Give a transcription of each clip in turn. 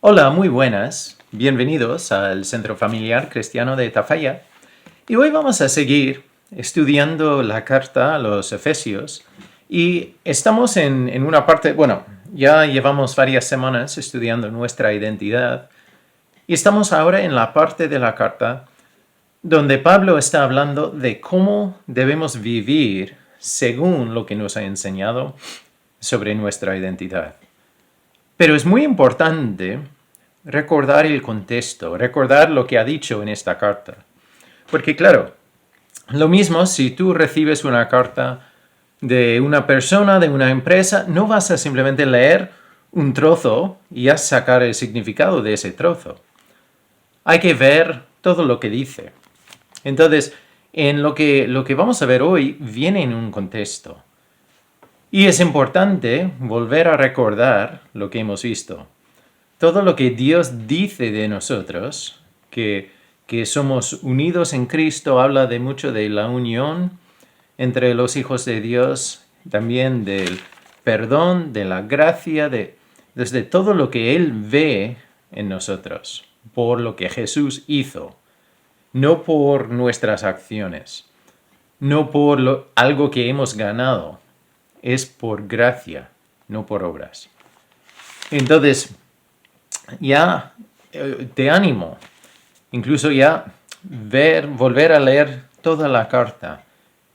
Hola, muy buenas. Bienvenidos al Centro Familiar Cristiano de Tafalla. Y hoy vamos a seguir estudiando la carta a los Efesios. Y estamos en una parte, ya llevamos varias semanas estudiando nuestra identidad. Y estamos ahora en la parte de la carta donde Pablo está hablando de cómo debemos vivir según lo que nos ha enseñado sobre nuestra identidad. Pero es muy importante recordar el contexto, recordar lo que ha dicho en esta carta. Porque claro, lo mismo si tú recibes una carta de una persona, de una empresa, no vas a simplemente leer un trozo y a sacar el significado de ese trozo. Hay que ver todo lo que dice. Entonces, en lo que vamos a ver hoy viene en un contexto. Y es importante volver a recordar lo que hemos visto. Todo lo que Dios dice de nosotros, que somos unidos en Cristo, habla de mucho de la unión entre los hijos de Dios, también del perdón, de la gracia, desde todo lo que Él ve en nosotros, por lo que Jesús hizo, no por nuestras acciones, no por algo que hemos ganado, es por gracia, no por obras. Entonces, ya te animo, incluso ya volver a leer toda la carta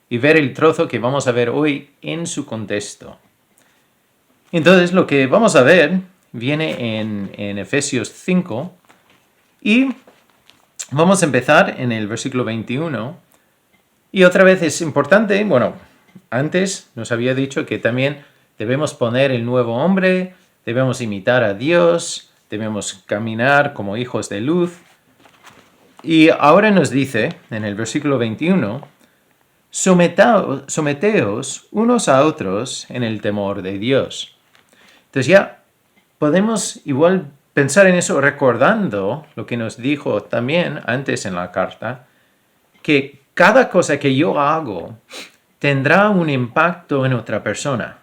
y ver el trozo que vamos a ver hoy en su contexto. Entonces, lo que vamos a ver viene en Efesios 5 y vamos a empezar en el versículo 21. Y otra vez es importante, antes nos había dicho que también debemos poner el nuevo hombre, debemos imitar a Dios, debemos caminar como hijos de luz. Y ahora nos dice, en el versículo 21, someteos unos a otros en el temor de Dios. Entonces ya podemos igual pensar en eso recordando lo que nos dijo también antes en la carta, que cada cosa que yo hago tendrá un impacto en otra persona.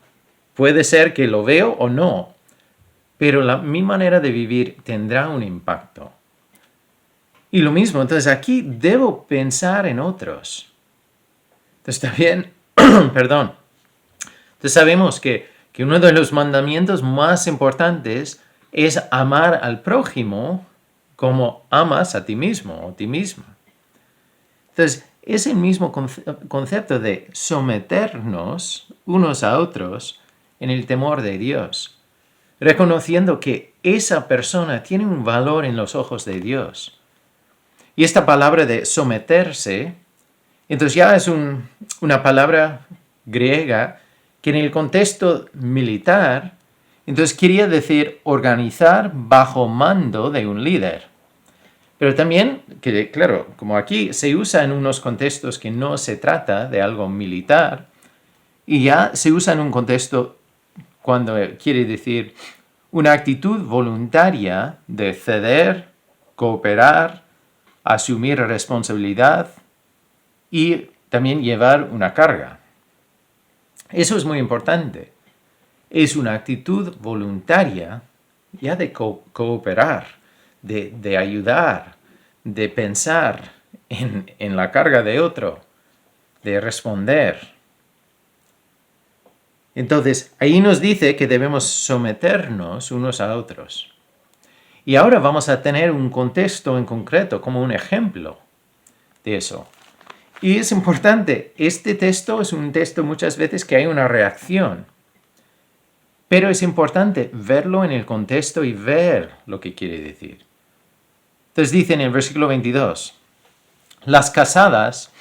Puede ser que lo veo o no, pero mi manera de vivir tendrá un impacto. Y lo mismo, entonces aquí debo pensar en otros. Entonces también, perdón, entonces sabemos que uno de los mandamientos más importantes es amar al prójimo como amas a ti mismo o ti misma. Entonces, es el mismo concepto de someternos unos a otros en el temor de Dios, reconociendo que esa persona tiene un valor en los ojos de Dios. Y esta palabra de someterse, entonces ya es una palabra griega que en el contexto militar, entonces quería decir organizar bajo mando de un líder. Pero también, que claro, como aquí se usa en unos contextos que no se trata de algo militar, y ya se usa en un contexto cuando quiere decir una actitud voluntaria de ceder, cooperar, asumir responsabilidad y también llevar una carga. Eso es muy importante. Es una actitud voluntaria ya de cooperar, de ayudar, de pensar en la carga de otro, de responder. Entonces, ahí nos dice que debemos someternos unos a otros. Y ahora vamos a tener un contexto en concreto, como un ejemplo de eso. Y es importante, este texto es un texto muchas veces que hay una reacción. Pero es importante verlo en el contexto y ver lo que quiere decir. Entonces dice en el versículo 22, las casadas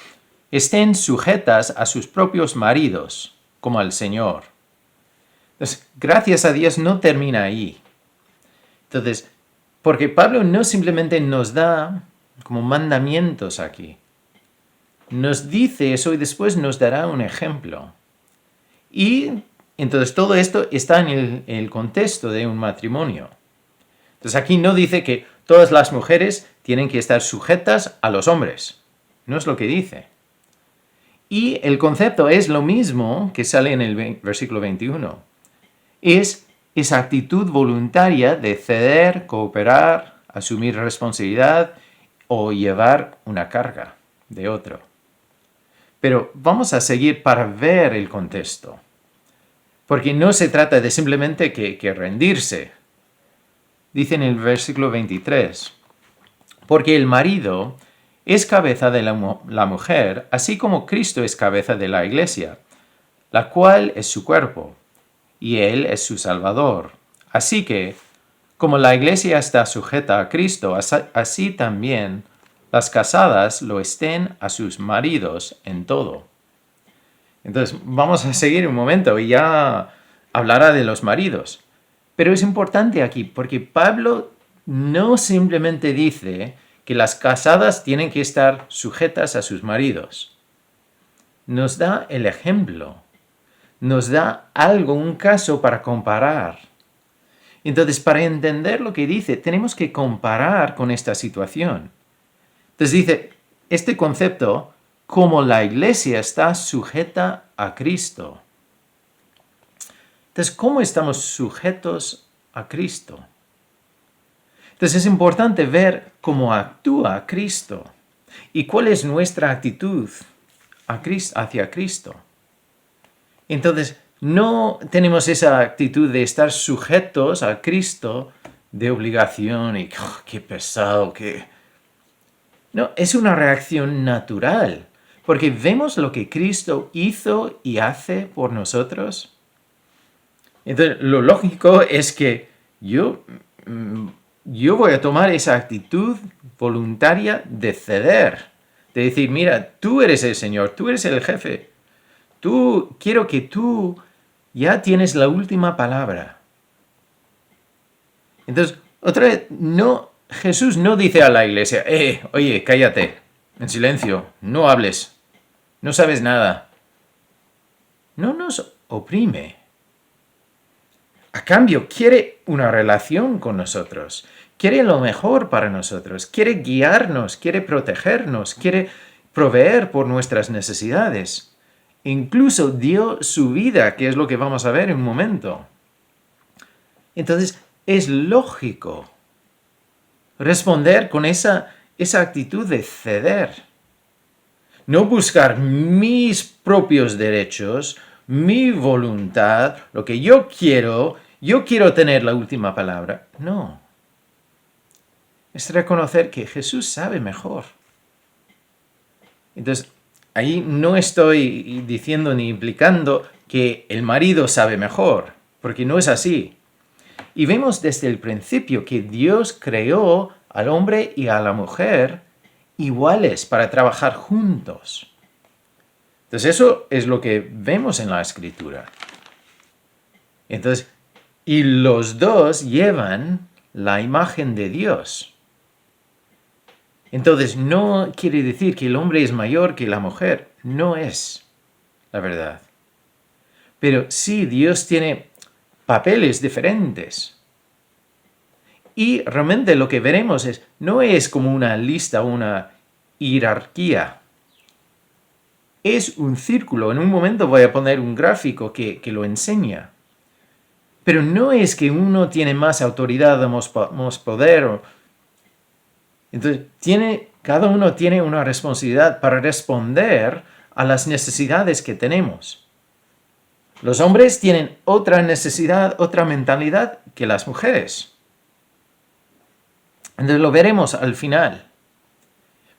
estén sujetas a sus propios maridos, como al Señor. Entonces, gracias a Dios no termina ahí. Entonces, porque Pablo no simplemente nos da como mandamientos aquí. Nos dice eso y después nos dará un ejemplo. Y entonces todo esto está en el contexto de un matrimonio. Entonces aquí no dice que todas las mujeres tienen que estar sujetas a los hombres. No es lo que dice. Y el concepto es lo mismo que sale en el versículo 21. Es esa actitud voluntaria de ceder, cooperar, asumir responsabilidad o llevar una carga de otro. Pero vamos a seguir para ver el contexto. Porque no se trata de simplemente que rendirse. Dice en el versículo 23, porque el marido es cabeza de la mujer, así como Cristo es cabeza de la iglesia, la cual es su cuerpo, y Él es su Salvador. Así que, como la iglesia está sujeta a Cristo, así también las casadas lo estén a sus maridos en todo. Entonces, vamos a seguir un momento y ya hablará de los maridos. Pero es importante aquí porque Pablo no simplemente dice que las casadas tienen que estar sujetas a sus maridos. Nos da el ejemplo. Nos da algo, un caso para comparar. Entonces, para entender lo que dice, tenemos que comparar con esta situación. Entonces dice, este concepto, como la iglesia está sujeta a Cristo. Entonces, ¿cómo estamos sujetos a Cristo? Entonces es importante ver cómo actúa Cristo y cuál es nuestra actitud hacia Cristo. Entonces, no tenemos esa actitud de estar sujetos a Cristo de obligación y qué pesado, qué... No, es una reacción natural, porque vemos lo que Cristo hizo y hace por nosotros. Entonces, lo lógico es que yo voy a tomar esa actitud voluntaria de ceder, de decir, mira, tú eres el Señor, tú eres el jefe. Quiero que tú ya tienes la última palabra. Entonces, otra vez, Jesús no dice a la iglesia, oye, cállate, en silencio, no hables, no sabes nada. No nos oprime. A cambio, quiere una relación con nosotros, quiere lo mejor para nosotros, quiere guiarnos, quiere protegernos, quiere proveer por nuestras necesidades. Incluso dio su vida, que es lo que vamos a ver en un momento. Entonces, es lógico responder con esa actitud de ceder. No buscar mis propios derechos, mi voluntad, lo que yo quiero tener la última palabra. No. Es reconocer que Jesús sabe mejor. Entonces, ahí no estoy diciendo ni implicando que el marido sabe mejor, porque no es así. Y vemos desde el principio que Dios creó al hombre y a la mujer iguales para trabajar juntos. Entonces eso es lo que vemos en la Escritura. Entonces, y los dos llevan la imagen de Dios. Entonces no quiere decir que el hombre es mayor que la mujer. No es la verdad. Pero sí, Dios tiene papeles diferentes. Y realmente lo que veremos no es como una lista, una jerarquía. Es un círculo. En un momento voy a poner un gráfico que lo enseña. Pero no es que uno tiene más autoridad, más poder. Entonces, cada uno tiene una responsabilidad para responder a las necesidades que tenemos. Los hombres tienen otra necesidad, otra mentalidad que las mujeres. Entonces lo veremos al final.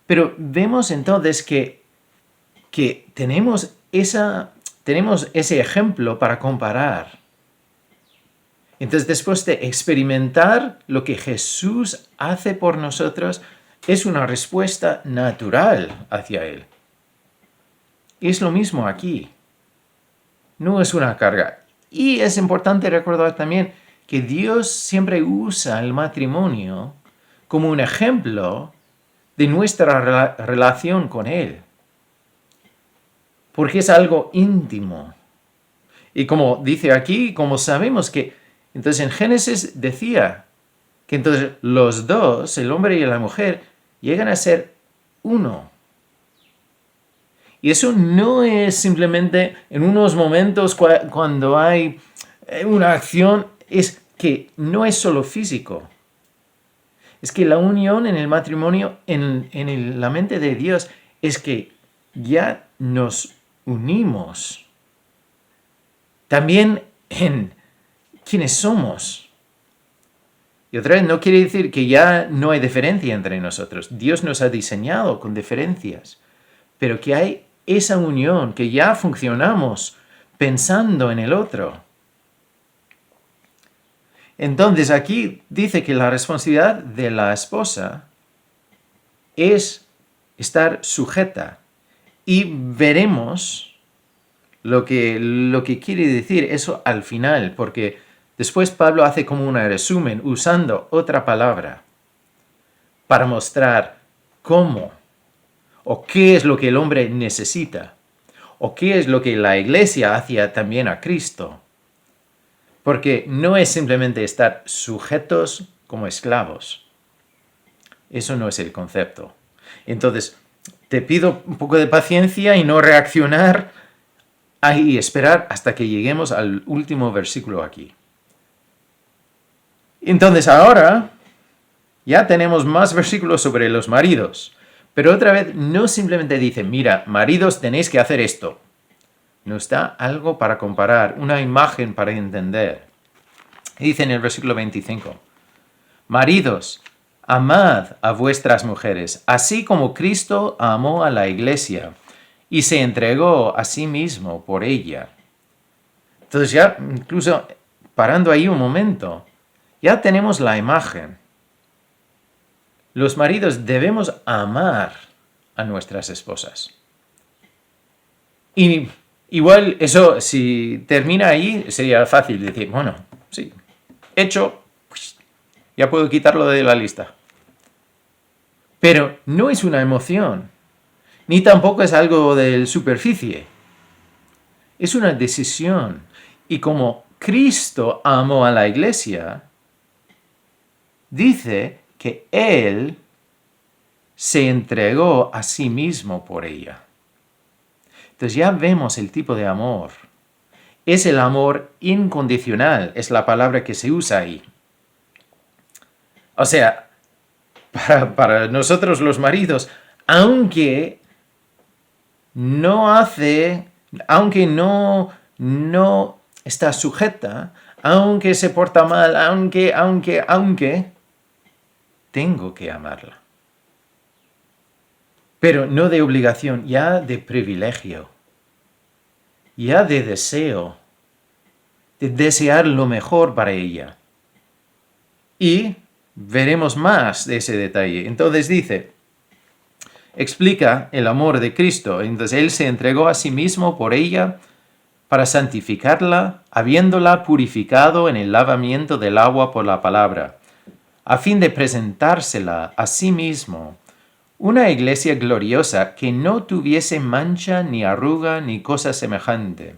Pero vemos entonces que tenemos ese ejemplo para comparar. Entonces, después de experimentar lo que Jesús hace por nosotros, es una respuesta natural hacia Él. Es lo mismo aquí. No es una carga. Y es importante recordar también que Dios siempre usa el matrimonio como un ejemplo de nuestra relación con Él. Porque es algo íntimo. Y como dice aquí, como sabemos que... Entonces en Génesis decía que entonces los dos, el hombre y la mujer, llegan a ser uno. Y eso no es simplemente en unos momentos cuando hay una acción. es que no es solo físico. Es que la unión en el matrimonio, en la mente de Dios, es que ya nos unimos. También en quiénes somos. Y otra vez, no quiere decir que ya no hay diferencia entre nosotros. Dios nos ha diseñado con diferencias. Pero que hay esa unión, que ya funcionamos pensando en el otro. Entonces aquí dice que la responsabilidad de la esposa es estar sujeta. Y veremos lo que quiere decir eso al final, porque después Pablo hace como un resumen usando otra palabra para mostrar cómo o qué es lo que el hombre necesita o qué es lo que la iglesia hacía también a Cristo. Porque no es simplemente estar sujetos como esclavos. Eso no es el concepto. Entonces, te pido un poco de paciencia y no reaccionar y esperar hasta que lleguemos al último versículo aquí. Entonces, ahora ya tenemos más versículos sobre los maridos. Pero otra vez, no simplemente dice, mira, maridos, tenéis que hacer esto. Nos da algo para comparar, una imagen para entender. Dice en el versículo 25, maridos, amad a vuestras mujeres, así como Cristo amó a la iglesia y se entregó a sí mismo por ella. Entonces ya, incluso parando ahí un momento, ya tenemos la imagen. Los maridos debemos amar a nuestras esposas. Y igual eso, si termina ahí, sería fácil decir, bueno, sí, hecho, ya puedo quitarlo de la lista. Pero no es una emoción, ni tampoco es algo de superficie. Es una decisión. Y como Cristo amó a la iglesia, dice que Él se entregó a sí mismo por ella. Entonces ya vemos el tipo de amor. Es el amor incondicional, es la palabra que se usa ahí. O sea, para nosotros los maridos, aunque no está sujeta, aunque se porta mal, aunque, tengo que amarla. Pero no de obligación, ya de privilegio, ya de deseo, de desear lo mejor para ella. Y veremos más de ese detalle. Entonces dice, explica el amor de Cristo. Entonces Él se entregó a sí mismo por ella para santificarla, habiéndola purificado en el lavamiento del agua por la palabra, a fin de presentársela a sí mismo una iglesia gloriosa que no tuviese mancha ni arruga ni cosa semejante,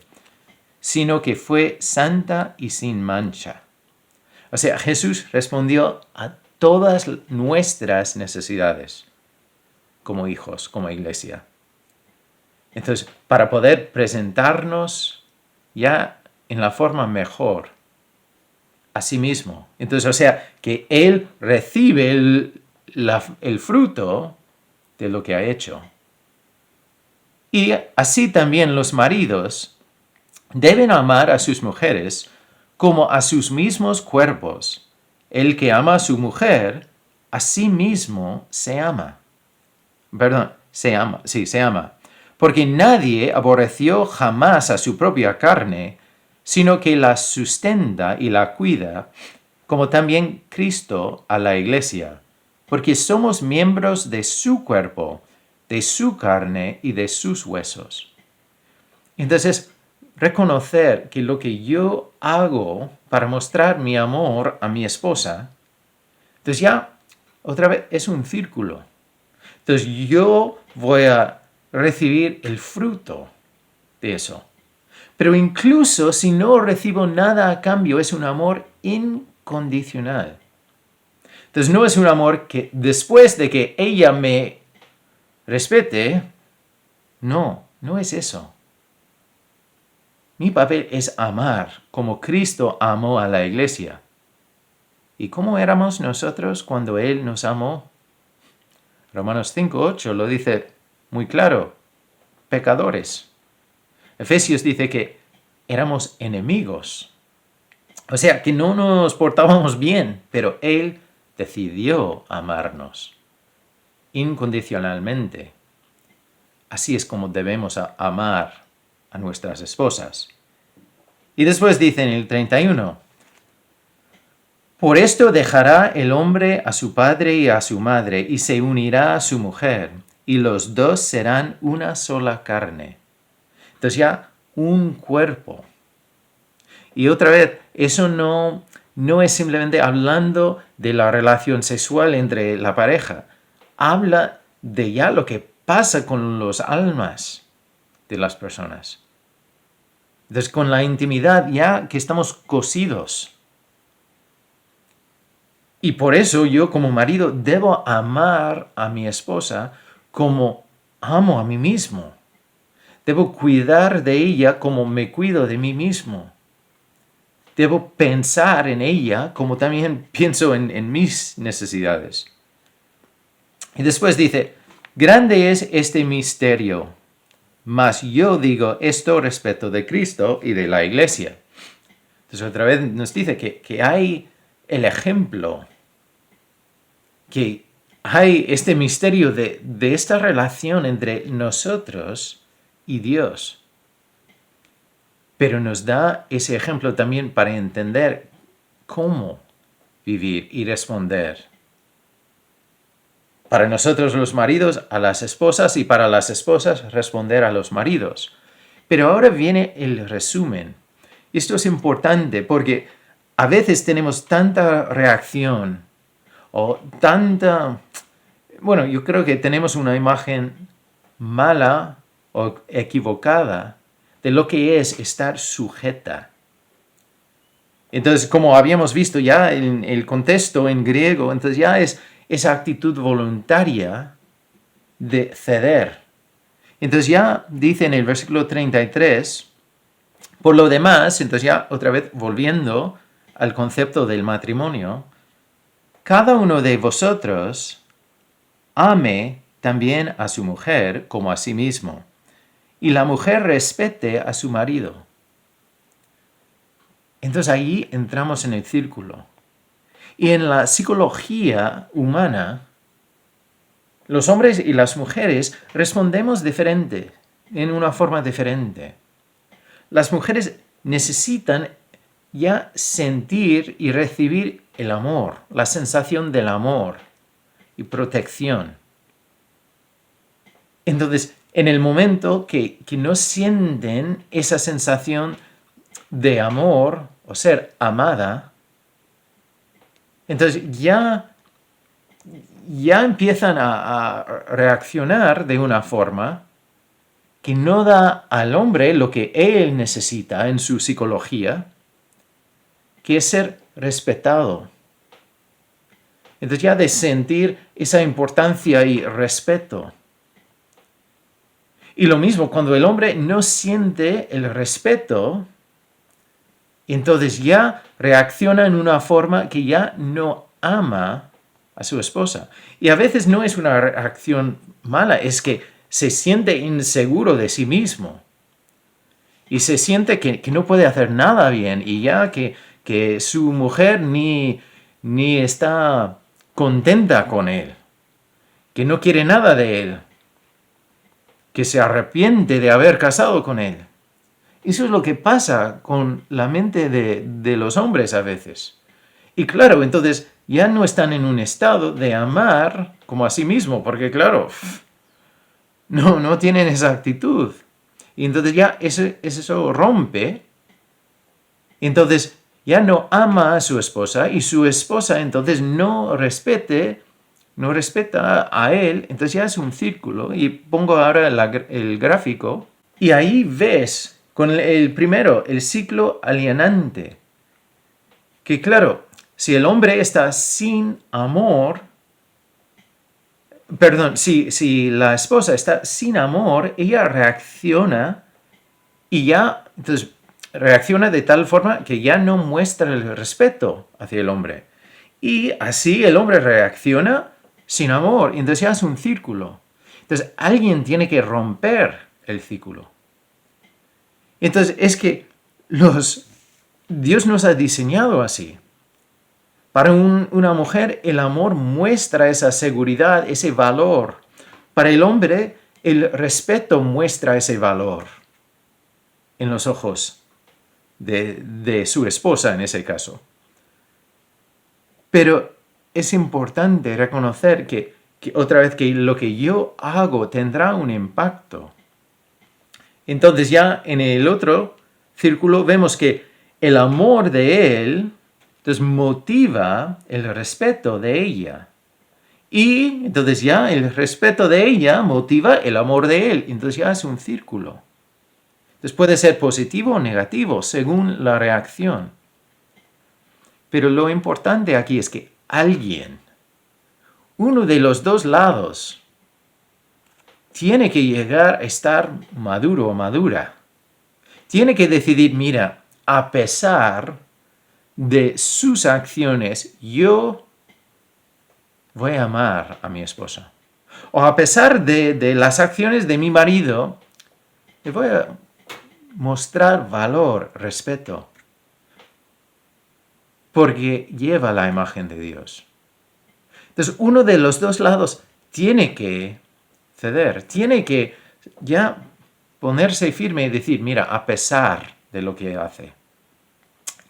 sino que fue santa y sin mancha. O sea, Jesús respondió a todas nuestras necesidades como hijos, como iglesia. Entonces, para poder presentarnos ya en la forma mejor a sí mismo. Entonces, o sea, que Él recibe el fruto de lo que ha hecho. Y así también los maridos deben amar a sus mujeres como a sus mismos cuerpos. El que ama a su mujer, a sí mismo se ama. Se ama. Porque nadie aborreció jamás a su propia carne, sino que la sustenta y la cuida, como también Cristo a la iglesia, porque somos miembros de su cuerpo, de su carne y de sus huesos. Entonces, reconocer que lo que yo hago para mostrar mi amor a mi esposa, entonces ya, otra vez, es un círculo. Entonces yo voy a recibir el fruto de eso. Pero incluso si no recibo nada a cambio, es un amor incondicional. Entonces no es un amor que después de que ella me respete, no es eso. Mi papel es amar como Cristo amó a la iglesia. ¿Y cómo éramos nosotros cuando Él nos amó? Romanos 5:8 lo dice muy claro, pecadores. Efesios dice que éramos enemigos. O sea, que no nos portábamos bien, pero Él decidió amarnos incondicionalmente. Así es como debemos amar a nuestras esposas. Y después dice en el 31, por esto dejará el hombre a su padre y a su madre, y se unirá a su mujer, y los dos serán una sola carne. Entonces ya un cuerpo. Y otra vez, eso no es simplemente hablando de la relación sexual entre la pareja. Habla de ya lo que pasa con los almas de las personas. Entonces, con la intimidad ya que estamos cosidos. Y por eso yo como marido debo amar a mi esposa como amo a mí mismo. Debo cuidar de ella como me cuido de mí mismo. Debo pensar en ella como también pienso en mis necesidades. Y después dice, grande es este misterio, mas yo digo esto respecto de Cristo y de la iglesia. Entonces otra vez nos dice que hay el ejemplo, que hay este misterio de esta relación entre nosotros y Dios. Pero nos da ese ejemplo también para entender cómo vivir y responder. Para nosotros los maridos, a las esposas, y para las esposas, responder a los maridos. Pero ahora viene el resumen. Esto es importante porque a veces tenemos tanta reacción o yo creo que tenemos una imagen mala o equivocada de lo que es estar sujeta. Entonces, como habíamos visto ya en el contexto en griego, entonces ya es esa actitud voluntaria de ceder. Entonces ya dice en el versículo 33, por lo demás, entonces ya otra vez volviendo al concepto del matrimonio, cada uno de vosotros ame también a su mujer como a sí mismo, y la mujer respete a su marido. Entonces ahí entramos en el círculo. Y en la psicología humana, los hombres y las mujeres respondemos diferente, en una forma diferente. Las mujeres necesitan ya sentir y recibir el amor, la sensación del amor y protección. Entonces, en el momento que no sienten esa sensación de amor o ser amada, entonces ya empiezan a reaccionar de una forma que no da al hombre lo que él necesita en su psicología, que es ser respetado. Entonces ya de sentir esa importancia y respeto. Y lo mismo, cuando el hombre no siente el respeto, entonces ya reacciona en una forma que ya no ama a su esposa. Y a veces no es una reacción mala, es que se siente inseguro de sí mismo. Y se siente que no puede hacer nada bien y ya que su mujer ni está contenta con él, que no quiere nada de él, que se arrepiente de haber casado con él. Eso es lo que pasa con la mente de los hombres a veces. Y claro, entonces ya no están en un estado de amar como a sí mismo, porque claro, no tienen esa actitud. Y entonces ya eso rompe. Entonces ya no ama a su esposa y su esposa entonces no respeta a él. Entonces ya es un círculo. Y pongo ahora el gráfico. Y ahí ves con el primero, el ciclo alienante. Que claro, si el hombre está sin amor, si la esposa está sin amor, ella reacciona y ya, entonces reacciona de tal forma que ya no muestra el respeto hacia el hombre. Y así el hombre reacciona sin amor. Y entonces ya es un círculo. Entonces alguien tiene que romper el círculo. Entonces es que Dios nos ha diseñado así. Para una mujer el amor muestra esa seguridad, ese valor. Para el hombre el respeto muestra ese valor en los ojos de su esposa en ese caso. Pero es importante reconocer que otra vez que lo que yo hago tendrá un impacto. Entonces ya en el otro círculo vemos que el amor de él entonces motiva el respeto de ella. Y entonces ya el respeto de ella motiva el amor de él. Entonces ya es un círculo. Entonces puede ser positivo o negativo según la reacción. Pero lo importante aquí es que alguien, uno de los dos lados, tiene que llegar a estar maduro o madura. Tiene que decidir, mira, a pesar de sus acciones, yo voy a amar a mi esposa. O a pesar de las acciones de mi marido, le voy a mostrar valor, respeto, porque lleva la imagen de Dios. Entonces, uno de los dos lados tiene que ceder, tiene que ya ponerse firme y decir, mira, a pesar de lo que hace,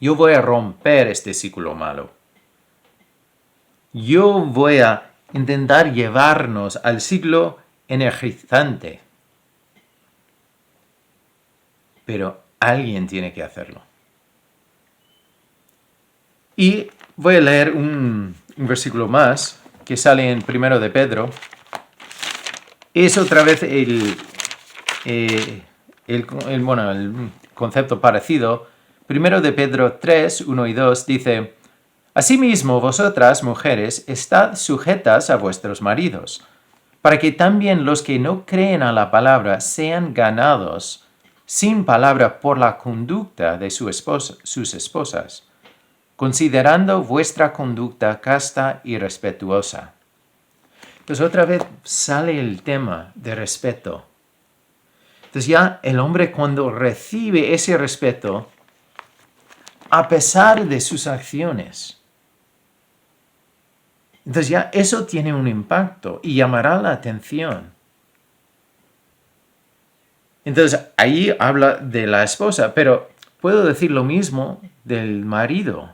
yo voy a romper este ciclo malo. Yo voy a intentar llevarnos al ciclo energizante. Pero alguien tiene que hacerlo. Y voy a leer un versículo más que sale en 1 de Pedro. Es otra vez el concepto parecido. 1 de Pedro 3, 1 y 2 dice: Asimismo, vosotras, mujeres, estad sujetas a vuestros maridos, para que también los que no creen a la palabra sean ganados sin palabra por la conducta de sus esposas, considerando vuestra conducta casta y respetuosa. Pues otra vez sale el tema de respeto. Entonces ya el hombre cuando recibe ese respeto, a pesar de sus acciones, entonces ya eso tiene un impacto y llamará la atención. Entonces ahí habla de la esposa, pero puedo decir lo mismo del marido.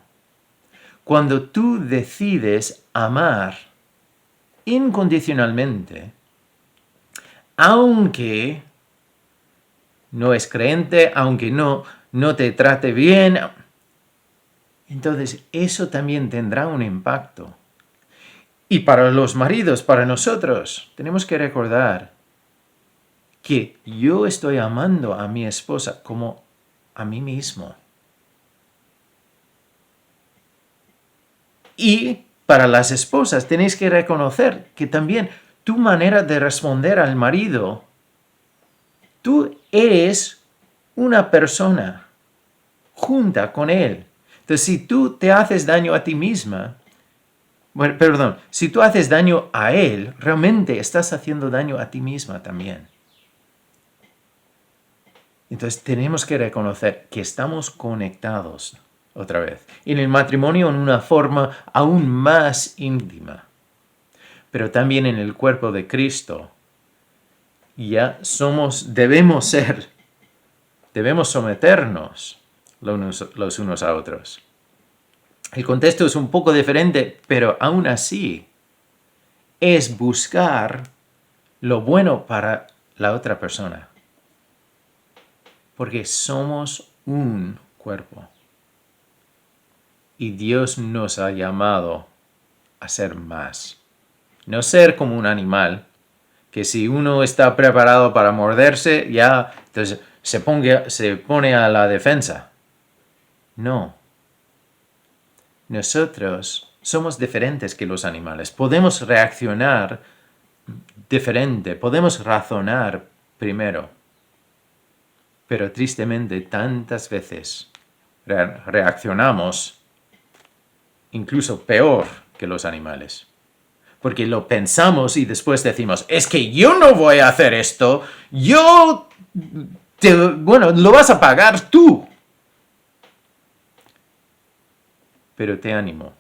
Cuando tú decides amar incondicionalmente, aunque no es creyente, aunque no te trate bien, entonces eso también tendrá un impacto. Y para los maridos, para nosotros, tenemos que recordar que yo estoy amando a mi esposa como a mí mismo. Y para las esposas tenéis que reconocer que también tu manera de responder al marido, tú eres una persona junta con él. Entonces, si tú te haces daño a ti misma, si tú haces daño a él, realmente estás haciendo daño a ti misma también. Entonces tenemos que reconocer que estamos conectados otra vez. En el matrimonio en una forma aún más íntima. Pero también en el cuerpo de Cristo. Ya debemos someternos los unos a otros. El contexto es un poco diferente, pero aún así es buscar lo bueno para la otra persona. Porque somos un cuerpo. Y Dios nos ha llamado a ser más. No ser como un animal, que si uno está preparado para morderse, ya entonces se pone a la defensa. No. Nosotros somos diferentes que los animales. Podemos reaccionar diferente. Podemos razonar primero. Pero tristemente tantas veces reaccionamos incluso peor que los animales. Porque lo pensamos y después decimos, es que yo no voy a hacer esto, lo vas a pagar tú. Pero te animo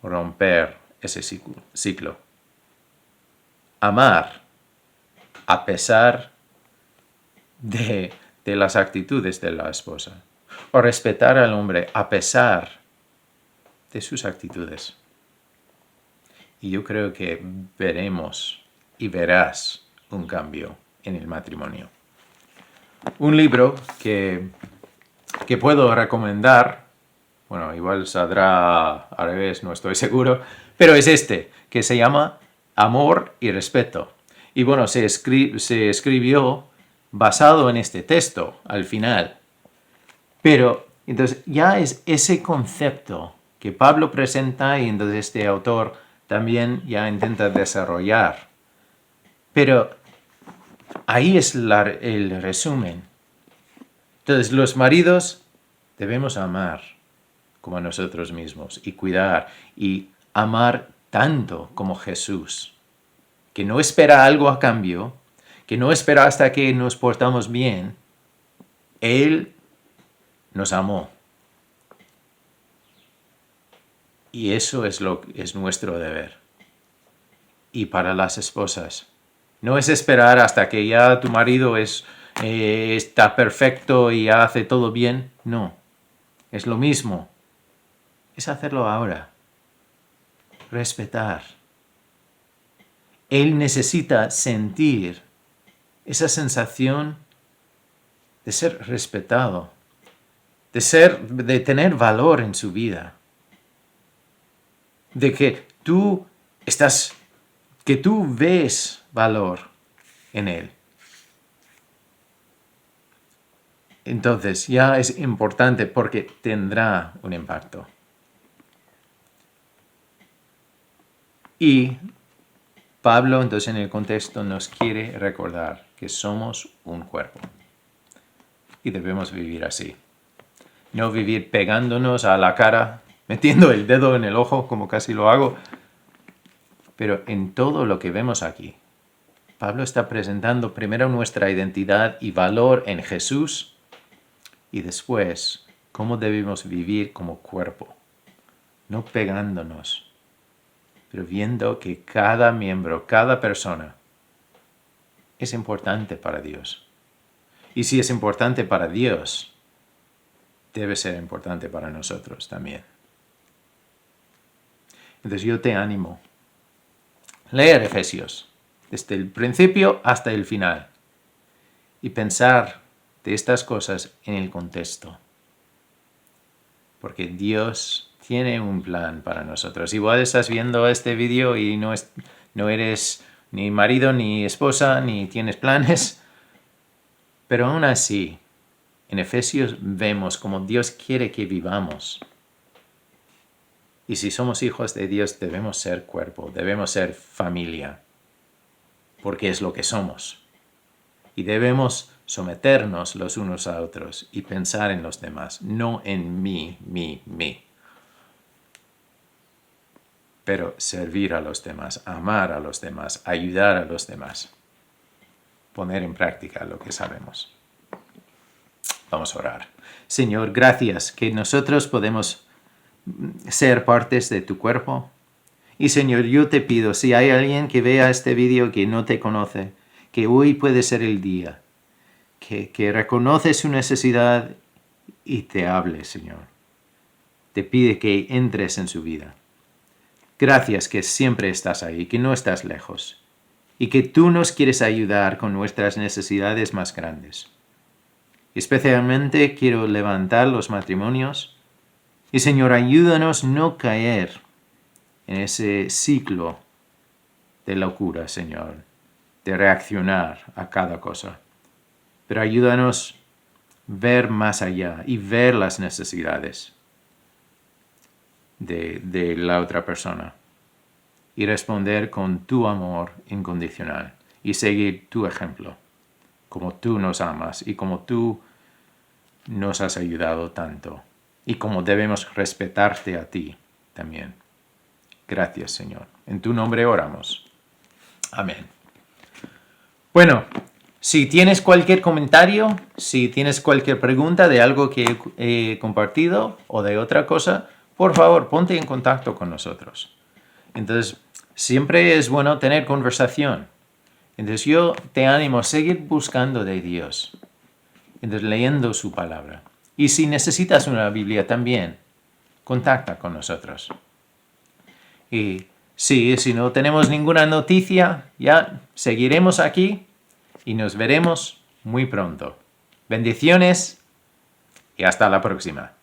a romper ese ciclo. Amar a pesar de las actitudes de la esposa. O respetar al hombre a pesar de sus actitudes. Y yo creo que veremos y verás un cambio en el matrimonio. Un libro que puedo recomendar, bueno, igual saldrá al revés, no estoy seguro, pero es este, que se llama Amor y Respeto. Y bueno, se escribió basado en este texto al final. Pero entonces ya es ese concepto que Pablo presenta y entonces este autor también ya intenta desarrollar. Pero ahí es el resumen. Entonces los maridos debemos amar como a nosotros mismos y cuidar y amar tanto como Jesús, que no espera algo a cambio, que no espera hasta que nos portamos bien. Él nos amó. Y eso es nuestro deber. Y para las esposas, no es esperar hasta que ya tu marido está perfecto y hace todo bien. No, es lo mismo. Es hacerlo ahora. Respetar. Él necesita sentir esa sensación de ser respetado, de tener valor en su vida, de que tú ves valor en él. Entonces ya es importante porque tendrá un impacto. Y Pablo, entonces en el contexto, nos quiere recordar que somos un cuerpo. Y debemos vivir así. No vivir pegándonos a la cara, metiendo el dedo en el ojo, como casi lo hago. Pero en todo lo que vemos aquí, Pablo está presentando primero nuestra identidad y valor en Jesús y después cómo debemos vivir como cuerpo. No pegándonos, pero viendo que cada miembro, cada persona es importante para Dios. Y si es importante para Dios, debe ser importante para nosotros también. Entonces yo te animo. Leer Efesios, desde el principio hasta el final, y pensar de estas cosas en el contexto. Porque Dios tiene un plan para nosotros. Igual estás viendo este vídeo y no eres ni marido ni esposa, ni tienes planes, pero aún así, en Efesios vemos cómo Dios quiere que vivamos. Y si somos hijos de Dios, debemos ser cuerpo, debemos ser familia, porque es lo que somos. Y debemos someternos los unos a otros y pensar en los demás, no en mí. Pero servir a los demás, amar a los demás, ayudar a los demás, poner en práctica lo que sabemos. Vamos a orar. Señor, gracias que nosotros podemos ser partes de tu cuerpo. Y Señor, yo te pido, si hay alguien que vea este vídeo que no te conoce, que hoy puede ser el día, que reconoce su necesidad y te hable, Señor. Te pide que entres en su vida. Gracias que siempre estás ahí, que no estás lejos, y que tú nos quieres ayudar con nuestras necesidades más grandes. Especialmente quiero levantar los matrimonios, y Señor, ayúdanos no caer en ese ciclo de locura, Señor, de reaccionar a cada cosa. Pero ayúdanos ver más allá y ver las necesidades de la otra persona y responder con tu amor incondicional y seguir tu ejemplo, como tú nos amas y como tú nos has ayudado tanto y cómo debemos respetarte a ti también. Gracias, Señor. En tu nombre oramos. Amén. Bueno, si tienes cualquier comentario, si tienes cualquier pregunta de algo que he compartido o de otra cosa, por favor, ponte en contacto con nosotros. Entonces, siempre es bueno tener conversación. Entonces, yo te animo a seguir buscando de Dios. Entonces, leyendo su palabra. Y si necesitas una Biblia también, contacta con nosotros. Y sí, si no tenemos ninguna noticia, ya seguiremos aquí y nos veremos muy pronto. Bendiciones y hasta la próxima.